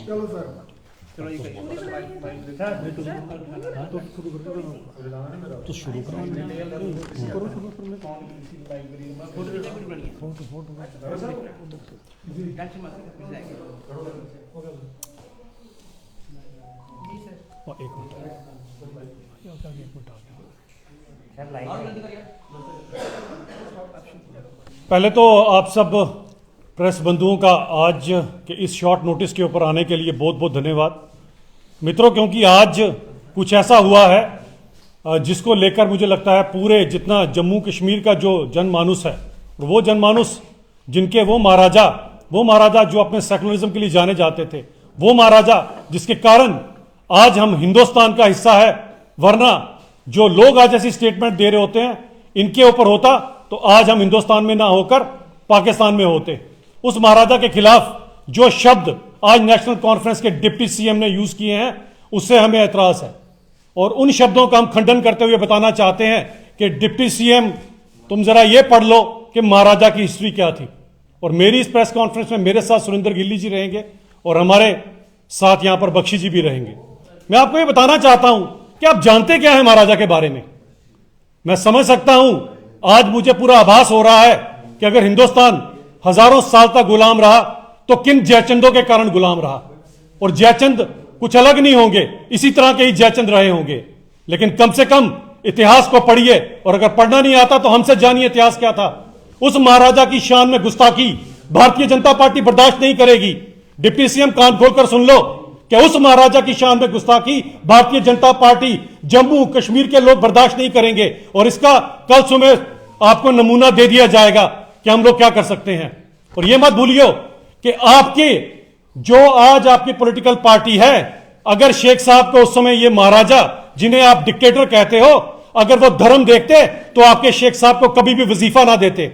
चलो सर चलो ये करिए तो शुरू करो एक मिनट पहले तो आप सब प्रेस बंधुओं का आज के इस शॉर्ट नोटिस के ऊपर आने के लिए बहुत बहुत धन्यवाद मित्रों, क्योंकि आज कुछ ऐसा हुआ है जिसको लेकर मुझे लगता है पूरे जितना जम्मू कश्मीर का जो जनमानुस है, वो जनमानुस जिनके वो महाराजा जो अपने सेकुलरिज्म के लिए जाने जाते थे, वो महाराजा जिसके कारण आज हम हिंदुस्तान का हिस्सा है, वरना जो लोग आज ऐसी स्टेटमेंट दे रहे होते हैं इनके ऊपर होता तो आज हम हिंदुस्तान में ना होकर पाकिस्तान में होते। उस महाराजा के खिलाफ जो शब्द आज नेशनल कॉन्फ्रेंस के डिप्टी सीएम ने यूज किए हैं उससे हमें एतराज है, और उन शब्दों का हम खंडन करते हुए बताना चाहते हैं कि डिप्टी सीएम तुम जरा ये पढ़ लो कि महाराजा की हिस्ट्री क्या थी। और मेरी इस प्रेस कॉन्फ्रेंस में मेरे साथ सुरेंद्र गिल्ली जी रहेंगे और हमारे साथ यहां पर बख्शी जी भी रहेंगे। मैं आपको ये बताना चाहता हूं कि आप जानते क्या है महाराजा के बारे में। मैं समझ सकता हूं, आज मुझे पूरा आभास हो रहा है कि अगर हिंदुस्तान हजारों साल तक गुलाम रहा तो किन जयचंदों के कारण गुलाम रहा, और जयचंद कुछ अलग नहीं होंगे, इसी तरह के ही जयचंद रहे होंगे। लेकिन कम से कम इतिहास को पढ़िए, और अगर पढ़ना नहीं आता तो हमसे जानिए इतिहास क्या था। उस महाराजा की शान में गुस्ताखी भारतीय जनता पार्टी बर्दाश्त नहीं करेगी। डिप्टी सीएम कान खोलकर सुन लो कि उस महाराजा की शान में गुस्ताखी भारतीय जनता पार्टी जम्मू कश्मीर के लोग बर्दाश्त नहीं करेंगे, और इसका कल सुबह आपको नमूना दे दिया जाएगा कि हम लोग क्या कर सकते हैं। और यह मत भूलियो कि आपके जो आज आपकी पॉलिटिकल पार्टी है, अगर शेख साहब को उस समय ये महाराजा जिन्हें आप डिक्टेटर कहते हो, अगर वो धर्म देखते तो आपके शेख साहब को कभी भी वजीफा ना देते,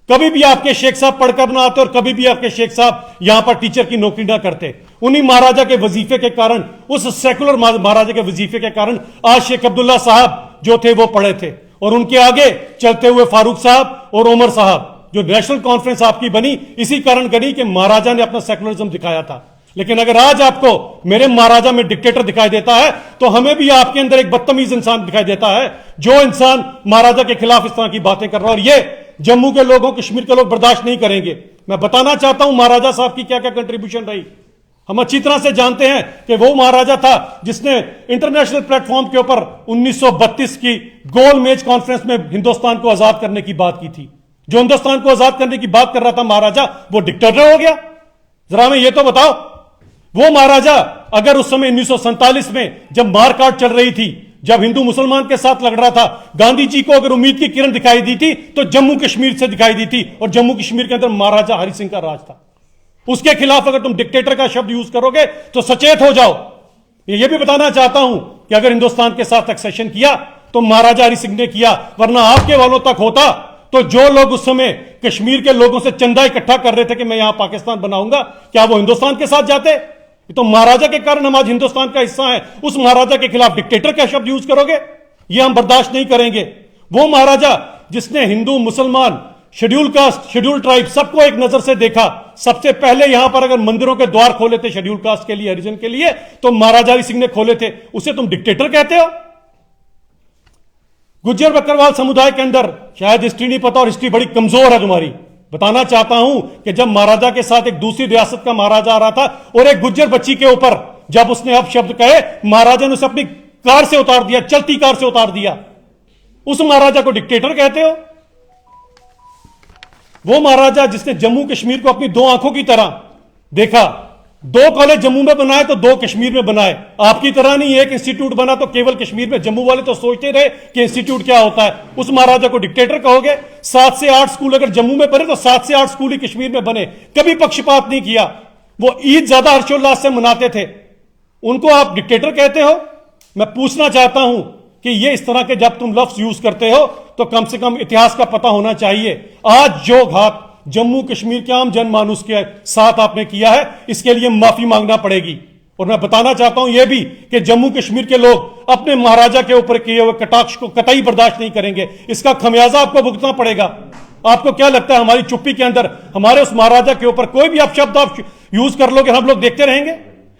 कभी भी आपके शेख साहब पढ़कर ना आते, और कभी भी आपके शेख साहब यहां पर टीचर की नौकरी ना करते। उन्हीं महाराजा के वजीफे के कारण, उस सेकुलर महाराजा के वजीफे के कारण आज शेख अब्दुल्ला साहब जो थे वो पढ़े थे, और उनके आगे चलते हुए फारूक साहब और उमर साहब। जो नेशनल कॉन्फ्रेंस आपकी बनी इसी कारण बनी कि महाराजा ने अपना सेकुलरिज्म दिखाया था। लेकिन अगर आज आपको मेरे महाराजा में डिक्टेटर दिखाई देता है तो हमें भी आपके अंदर एक बदतमीज इंसान दिखाई देता है, जो इंसान महाराजा के खिलाफ इस तरह की बातें कर रहा है, और ये जम्मू के लोगों, कश्मीर के लोग बर्दाश्त नहीं करेंगे। मैं बताना चाहता हूं महाराजा साहब की क्या क्या कंट्रीब्यूशन रही। हम अच्छी तरह से जानते हैं कि वो महाराजा था जिसने इंटरनेशनल प्लेटफॉर्म के ऊपर 1932 की गोल मेज कॉन्फ्रेंस में हिंदुस्तान को आजाद करने की बात की थी। जो हिंदुस्तान को आजाद करने की बात कर रहा था महाराजा, वो डिक्टेटर हो गया। जरा हमें ये तो बताओ, वो महाराजा अगर उस समय 1947 में जब मारकाट चल रही थी, जब हिंदू मुसलमान के साथ लड़ रहा था, गांधी जी को अगर उम्मीद की किरण दिखाई दी थी तो जम्मू कश्मीर से दिखाई दी थी, और जम्मू कश्मीर के अंदर महाराजा हरि सिंह का राज था। उसके खिलाफ अगर तुम डिक्टेटर का शब्द यूज करोगे तो सचेत हो जाओ। ये भी बताना चाहता हूं कि अगर हिंदुस्तान के साथ एक्सेशन किया तो महाराजा हरि सिंह ने किया, वरना आपके वालों तक होता तो जो लोग उस समय कश्मीर के लोगों से चंदा इकट्ठा कर रहे थे कि मैं यहां पाकिस्तान बनाऊंगा, क्या वो हिंदुस्तान के साथ जाते? ये तो महाराजा के कारण हम आज हिंदुस्तान का हिस्सा है। उस महाराजा के खिलाफ डिक्टेटर का शब्द यूज करोगे, ये हम बर्दाश्त नहीं करेंगे। वो महाराजा जिसने हिंदू, मुसलमान, शेड्यूल कास्ट, शेड्यूल ट्राइब सबको एक नजर से देखा, सबसे पहले यहां पर अगर मंदिरों के द्वार खोले थे शेड्यूल कास्ट के लिए, हरिजन के लिए, तो महाराजा हरि सिंह ने खोले थे। उसे तुम डिक्टेटर कहते हो? गुज्जर बकरवाल समुदाय के अंदर शायद हिस्ट्री नहीं पता, और हिस्ट्री बड़ी कमजोर है तुम्हारी। बताना चाहता हूं कि जब महाराजा के साथ एक दूसरी रियासत का महाराजा आ रहा था और एक गुज्जर बच्ची के ऊपर जब उसने अब शब्द कहे, महाराजा ने उसे अपनी कार से उतार दिया, चलती कार से उतार दिया। उस महाराजा को डिक्टेटर कहते हो? वो महाराजा जिसने जम्मू कश्मीर को अपनी दो आंखों की तरह देखा, 2 कॉलेज जम्मू में बनाए तो 2 कश्मीर में बनाए। आपकी तरह नहीं एक इंस्टीट्यूट बना तो केवल कश्मीर में। जम्मू वाले तो सोचते रहे कि इंस्टीट्यूट क्या होता है। उस महाराजा को डिक्टेटर कहोगे? 7 से 8 स्कूल अगर जम्मू में बने तो 7 से 8 स्कूल ही कश्मीर में बने। कभी पक्षपात नहीं किया। वो ईद ज्यादा हर्षोल्लास से मनाते थे, उनको आप डिक्टेटर कहते हो? मैं पूछना चाहता हूं कि ये इस तरह के जब तुम लफ्ज यूज करते हो तो कम से कम इतिहास का पता होना चाहिए। आज जो घात जम्मू कश्मीर के आम जनमानुस के साथ आपने किया है, इसके लिए माफी मांगना पड़ेगी। और मैं बताना चाहता हूं यह भी कि जम्मू कश्मीर के लोग अपने महाराजा के ऊपर किए हुए कटाक्ष को कतई बर्दाश्त नहीं करेंगे। इसका खमियाजा आपको भुगतना पड़ेगा। आपको क्या लगता है हमारी चुप्पी के अंदर हमारे उस महाराजा के ऊपर कोई भी आप शब्द आप यूज कर लोगे, हम लोग देखते रहेंगे?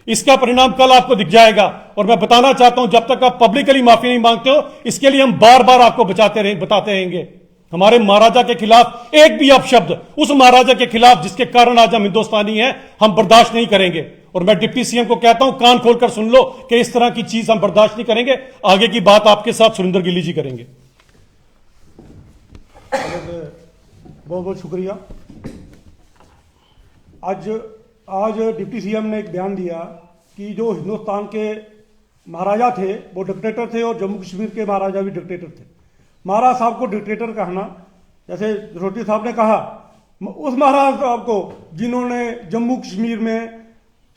इसका परिणाम कल आपको दिख जाएगा। और मैं बताना चाहता हूं, जब तक आप पब्लिकली माफी नहीं मांगते हो, इसके लिए हम बार बार आपको बताते रहेंगे। हमारे महाराजा के खिलाफ एक भी अपशब्द, उस महाराजा के खिलाफ जिसके कारण आज हम हिंदुस्तानी हैं, हम बर्दाश्त नहीं करेंगे। और मैं डिप्टी सीएम को कहता हूं, कान खोलकर सुन लो कि इस तरह की चीज हम बर्दाश्त नहीं करेंगे। आगे की बात आपके साथ सुरेंद्र गिल्ली जी करेंगे। बहुत बहुत शुक्रिया। आज डिप्टी सीएम ने एक बयान दिया कि जो हिंदुस्तान के महाराजा थे वो डिक्टेटर थे और जम्मू कश्मीर के महाराजा भी डिक्टेटर थे। महाराज साहब को डिक्टेटर कहना, जैसे रोटी साहब ने कहा, उस महाराज साहब को जिन्होंने जम्मू कश्मीर में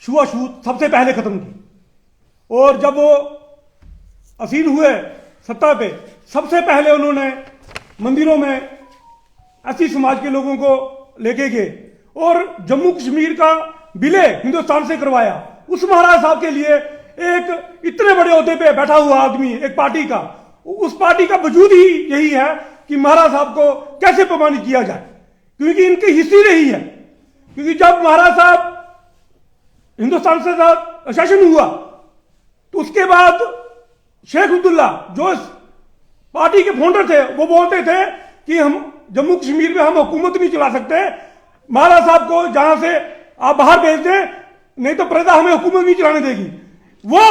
छुआछूत सबसे पहले खत्म की, और जब वो असील हुए सत्ता पे, सबसे पहले उन्होंने मंदिरों में ऐसी समाज के लोगों को लेके गए और जम्मू कश्मीर का विलय हिंदुस्तान से करवाया। उस महाराज साहब के लिए एक इतने बड़े ओहदे पे बैठा हुआ आदमी, एक पार्टी का, उस पार्टी का वजूद ही यही है कि महाराज साहब को कैसे अपमानित किया जाए, क्योंकि इनकी हिस्ट्री रही है। क्योंकि जब महाराज साहब हिंदुस्तान से शासन हुआ तो उसके बाद शेख अब्दुल्ला जो इस पार्टी के फाउंडर थे, वो बोलते थे कि हम जम्मू कश्मीर में हम हुकूमत नहीं चला सकते, महाराज साहब को जहां से आप बाहर भेज दें, नहीं तो प्रजा हमें हुकूमत नहीं चलाने देगी। वो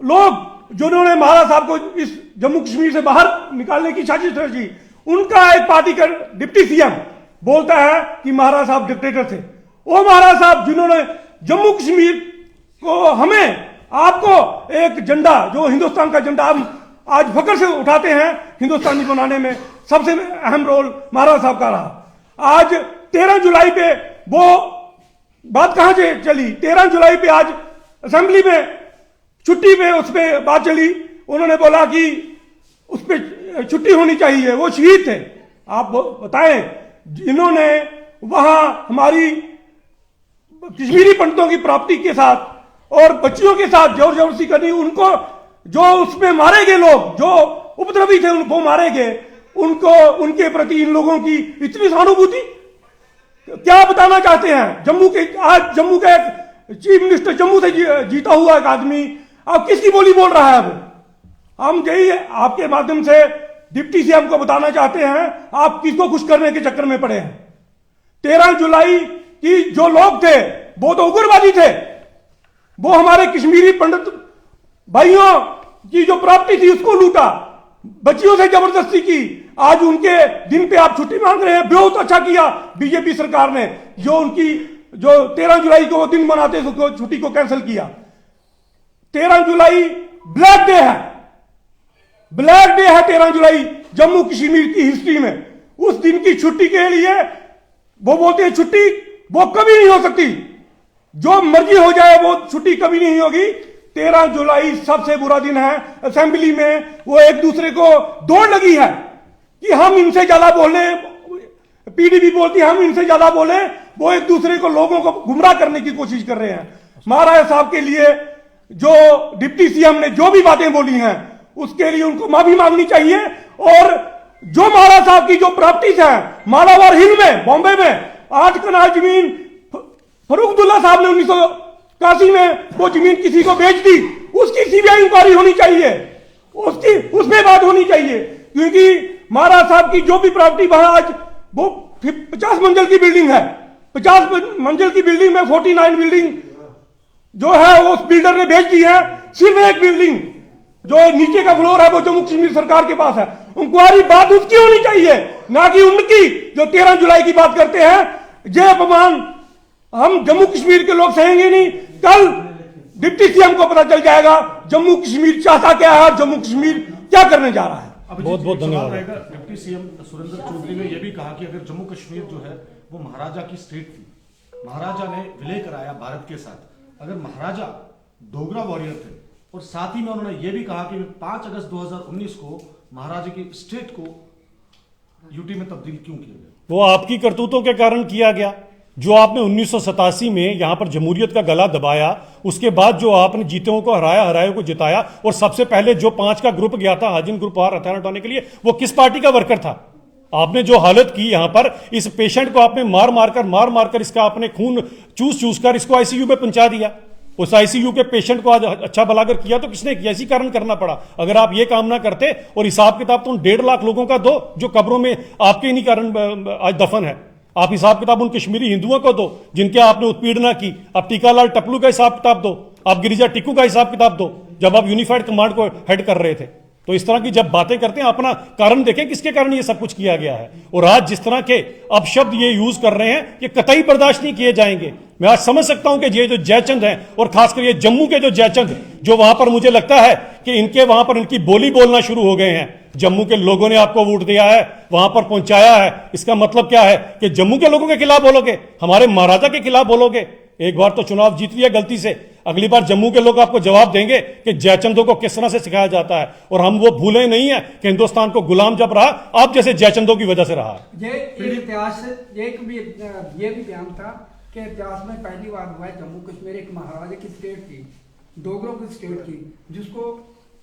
लोग जिन्होंने महाराज साहब को इस जम्मू कश्मीर से बाहर निकालने की साजिश रची, उनका एक पार्टी का डिप्टी सीएम बोलता है कि महाराज साहब डिक्टेटर थे। वो महाराज साहब जिन्होंने जम्मू कश्मीर को, हमें, आपको एक झंडा, जो हिंदुस्तान का झंडा हम आज फख्र से उठाते हैं, हिंदुस्तानी बनाने में सबसे अहम रोल महाराज साहब का रहा। आज 13 जुलाई पे वो बात कहां से चली? 13 जुलाई पे आज असेंबली में छुट्टी पे उस पर बात चली। उन्होंने बोला कि उस पर छुट्टी होनी चाहिए, वो शहीद थे। आप बताएं, जिन्होंने वहां हमारी कश्मीरी पंडितों की प्राप्ति के साथ और बच्चियों के साथ जोर जबरदस्ती करनी, उनको जो उसमें मारे गए लोग, जो उपद्रवी थे, उनको मारे गए, उनको, उनके प्रति इन लोगों की इतनी सहानुभूति। क्या बताना चाहते हैं? जम्मू के, आज जम्मू का एक चीफ मिनिस्टर, जम्मू से जीता हुआ एक आदमी, अब किसकी बोली बोल रहा है वो? हम यही आपके माध्यम से डिप्टी सीएम को बताना चाहते हैं, आप किसको खुश करने के चक्कर में पड़े हैं। 13 जुलाई की जो लोग थे वो तो उग्रवादी थे, वो हमारे कश्मीरी पंडित भाइयों की जो प्राप्ति थी उसको लूटा, बच्चियों से जबरदस्ती की। आज उनके दिन पे आप छुट्टी मांग रहे हैं। बहुत अच्छा किया बीजेपी सरकार ने, जो उनकी जो 13 जुलाई को वो दिन मनाते उसको छुट्टी को कैंसिल किया। 13 जुलाई ब्लैक डे है, ब्लैक डे है 13 जुलाई जम्मू कश्मीर की हिस्ट्री में। उस दिन की छुट्टी के लिए वो बोलते हैं छुट्टी वो कभी नहीं हो सकती, जो मर्जी हो जाए वो छुट्टी कभी नहीं होगी। 13 जुलाई सबसे बुरा दिन है। असेंबली में वो एक दूसरे को दौड़ लगी है कि हम इनसे ज्यादा बोले, पीडीपी बोलती है हम इनसे ज्यादा बोले, वो एक दूसरे को, लोगों को गुमराह करने की कोशिश कर रहे हैं। महाराज साहब के लिए जो डिप्टी सीएम ने जो भी बातें बोली हैं उसके लिए उनको माफी मांगनी चाहिए। और जो महाराज साहब की जो प्रॉपर्टीज है मालाबार हिल में, बॉम्बे में 8 कनाल जमीन फरूख अब्दुल्ला साहब ने 1981 में वो जमीन किसी को बेच दी, उसकी सीबीआई इंक्वायरी होनी चाहिए, उसकी उसमें बात होनी चाहिए। क्योंकि महाराज साहब की जो भी प्रॉपर्टी वहां, आज वो 50 मंजिल की बिल्डिंग है, 50 मंजिल की बिल्डिंग में 49 बिल्डिंग जो है वो उस बिल्डर ने बेच दी है। सिर्फ एक बिल्डिंग जो नीचे का फ्लोर है वो जम्मू कश्मीर सरकार के पास है। इंक्वायरी बात उसकी होनी चाहिए, ना कि उनकी जो 13 जुलाई की बात करते हैं। ये अपमान हम जम्मू कश्मीर के लोग सहेंगे नहीं। कल डिप्टी सीएम को पता चल जाएगा जम्मू कश्मीर चाहता क्या है और जम्मू कश्मीर क्या करने जा रहा है। बहुत बहुत धन्यवाद। डिप्टी सीएम सुरेंद्र चौधरी ने यह भी कहा कि अगर जम्मू कश्मीर जो है वो महाराजा की स्टेट थी, महाराजा ने विलय कराया भारत के साथ, अगर महाराजा डोगरा वॉरियर थे, और साथ ही में उन्होंने यह भी कहा कि 5 अगस्त 2019 को महाराजा की स्टेट को यूटी में तब्दील क्यों किया गया? वो आपकी करतूतों के कारण किया गया। जो आपने 1987 में यहां पर जमहूरियत का गला दबाया, उसके बाद जो आपने जीतों को हराया, हरायों को जिताया, और सबसे पहले जो 5 का ग्रुप गया था हाजिन ग्रुप बाहर हथियार उठाने के लिए, वो किस पार्टी का वर्कर था? आपने जो हालत की यहां पर, इस पेशेंट को आपने मार मारकर इसका आपने खून चूस कर इसको आईसीयू में पहुंचा दिया। उस आईसीयू के पेशेंट को आज अच्छा भला अगर किया तो किसने किया, इसी कारण करना पड़ा। अगर आप ये काम ना करते और हिसाब किताब तो उन 1.5 लाख लोगों का दो जो कब्रों में आपके इन्हीं कारण आज दफन है। आप हिसाब किताब उन कश्मीरी हिंदुओं को दो जिनके आपने उत्पीड़ना की। आप टीकालाल टपलू का हिसाब किताब दो, आप गिरिजा टिक्कू का हिसाब किताब दो जब आप यूनिफाइड कमांड को हेड कर रहे थे। तो इस तरह की जब बातें करते हैं अपना कारण देखें किसके कारण ये सब कुछ किया गया है। और आज जिस तरह के अपशब्द ये यूज कर रहे हैं ये कतई बर्दाश्त नहीं किए जाएंगे। मैं आज समझ सकता हूं कि ये जो जयचंद हैं और खासकर ये जम्मू के जो जयचंद जो वहां पर मुझे लगता है कि इनके वहां पर इनकी बोली बोलना शुरू हो गए हैं। जम्मू के लोगों ने आपको वोट दिया है, वहां पर पहुंचाया है, इसका मतलब क्या है कि जम्मू के लोगों के खिलाफ बोलोगे, हमारे महाराजा के खिलाफ बोलोगे। एक बार तो चुनाव जीत लिया गलती से, अगली बार जम्मू के लोग आपको जवाब देंगे कि जयचंदों को किस तरह से सिखाया जाता है। और हम वो भूले नहीं है कि हिंदुस्तान को गुलाम जब रहा आप जैसे जयचंदों की वजह से रहा। ये इतिहास ये भी बयान था कि इतिहास में पहली बार हुआ है जम्मू कश्मीर एक महाराजा की स्टेट थी, डोगरों की स्टेट थी, जिसको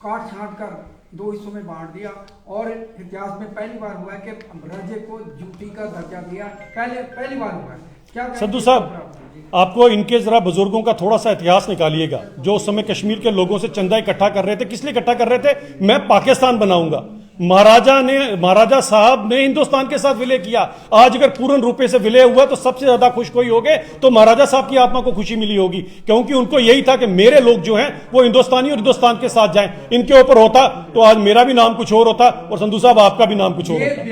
काट छांट कर 2 हिस्सों में बांट दिया। और इतिहास में पहली बार हुआ है कि राज्य को यूटी का दर्जा दिया, पहली बार हुआ है। क्या संधू साहब आपको इनके जरा बुजुर्गों का थोड़ा सा इतिहास निकालिएगा जो उस समय कश्मीर के लोगों से चंदा इकट्ठा कर रहे थे। किस लिए इकट्ठा कर रहे थे? मैं पाकिस्तान बनाऊंगा। महाराजा साहब ने हिंदुस्तान के साथ विलय किया। आज अगर पूर्ण रूपे से विलय हुआ तो सबसे ज्यादा खुश कोई होगे तो महाराजा साहब की आत्मा को खुशी मिली होगी, क्योंकि उनको यही था कि मेरे लोग जो हैं वो हिंदुस्तानी और हिंदुस्तान के साथ जाएं। इनके ऊपर होता तो आज मेरा भी नाम कुछ और होता और संधू साहब आपका भी नाम कुछ और होता।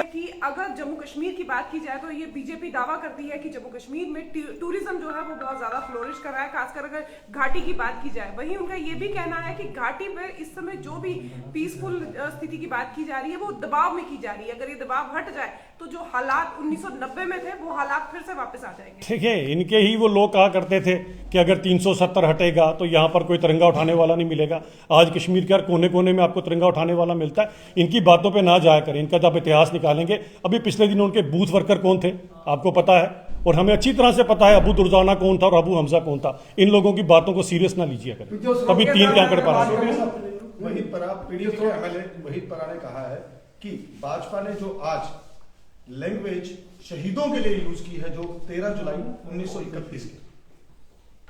कि अगर जम्मू कश्मीर की बात की जाए तो ये बीजेपी दावा करती है कि जम्मू कश्मीर में टूरिज्म जो है वो बहुत ज्यादा फ्लोरिश कर रहा है, खासकर अगर घाटी की बात की जाए। वहीं उनका ये भी कहना है कि घाटी में इस समय जो भी पीसफुल स्थिति की बात की जा रही है वो दबाव में की जा रही है। अगर ये दबाव हट जाए तो जो हालात 1990 में थे वो हालात फिर से वापस आ जाएंगे। ठीक है, इनके ही वो लोग कहा करते थे कि अगर 370 हटेगा तो यहाँ पर कोई तिरंगा उठाने वाला नहीं मिलेगा। आज कश्मीर के हर कोने कोने में आपको तिरंगा उठाने वाला मिलता है। इनकी बातों पे ना जाया करें, इनका जब इतिहास निकालेंगे। अभी पिछले दिनों उनके बूथ वर्कर कौन थे आपको पता है, और हमें अच्छी तरह से पता है अबू दुर्जाना कौन था और अबू हमजा कौन था। इन लोगों की बातों को सीरियस ना लीजिए करें। अभी 3 के आंकड़े पर वही पीडीएफ के एमएलए वहीद परा ने कहा है कि भाजपा ने जो आज लैंग्वेज शहीदों के लिए यूज की है जो 13 जुलाई 1931 की,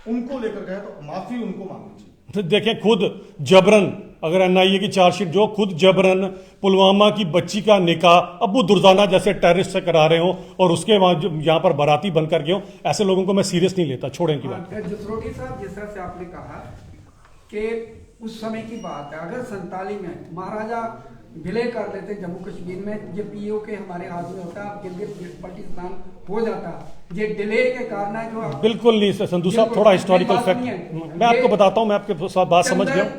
उनको लेकर गए तो माफी उनको मांगनी चाहिए। देखें खुद जबरन अगर एनआईए की चार्जशीट जो खुद जबरन पुलवामा की बच्ची का निकाह अबू दुर्जाना जैसे टेररिस्ट से करा रहे हो और उसके यहाँ पर बाराती बनकर गए हो, ऐसे लोगों को मैं सीरियस नहीं लेता। छोड़ें की बात। जसरोटी साहब जिस तरह से आपने कहा कि उस समय की बात है, अगर 47 में महाराजा विलय कर लेते जम्मू कश्मीर में, ये पीओ के हमारे हाथ में होता, गिलगित बल्टिस्तान हो जाता। ये डिले के कारण है जो बिल्कुल नहीं संधू साहब, थोड़ा हिस्टोरिकल फैक्ट मैं आपको बताता हूँ, मैं आपके साथ बात समझ गया।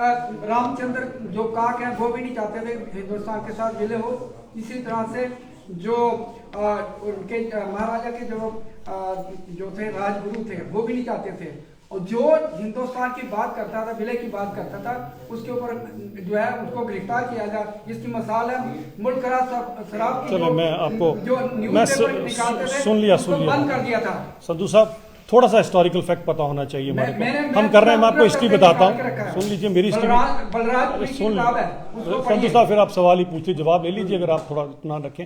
रामचंद्र जो काक है वो भी नहीं चाहते थे हिंदुस्तान के साथ विलय हो। इसी तरह से जो उनके महाराजा के जो थे राजगुरु थे वो भी नहीं चाहते थे। और जो हिंदुस्तान की बात करता था, विलय की बात करता था, उसके ऊपर जो है उसको गिरफ्तार किया जाए। जिसकी मिसाल है मुल्क शराब की। चलो मैं आपको जो मैं निकालते थे सुन लिया बंद कर दिया था। संधू साहब थोड़ा सा हिस्टोरिकल फैक्ट पता होना चाहिए हमारे को। हम कर रहे हैं, मैं आपको हिस्ट्री बताता हूँ, सुन लीजिए मेरी हिस्ट्री। सुन संधू साहब फिर आप सवाल ही पूछिए, जवाब ले लीजिए अगर आप थोड़ा इतना रखें।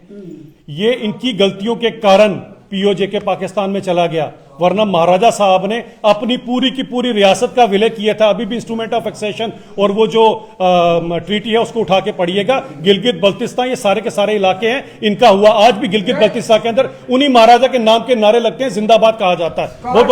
ये इनकी गलतियों के कारण पीओजे के पाकिस्तान में चला गया, वरना महाराजा साहब ने अपनी पूरी की पूरी रियासत का विलय किया था। अभी भी इंस्ट्रूमेंट ऑफ एक्सेशन और वो जो ट्रीटी है उसको उठा के पढ़िएगा। गिलगित बल्तिस्तान ये सारे के सारे इलाके हैं इनका हुआ। आज भी गिलगित बल्तिस्तान के अंदर उन्हीं महाराजा के नाम के नारे लगते हैं, जिंदाबाद कहा जाता है। बहुत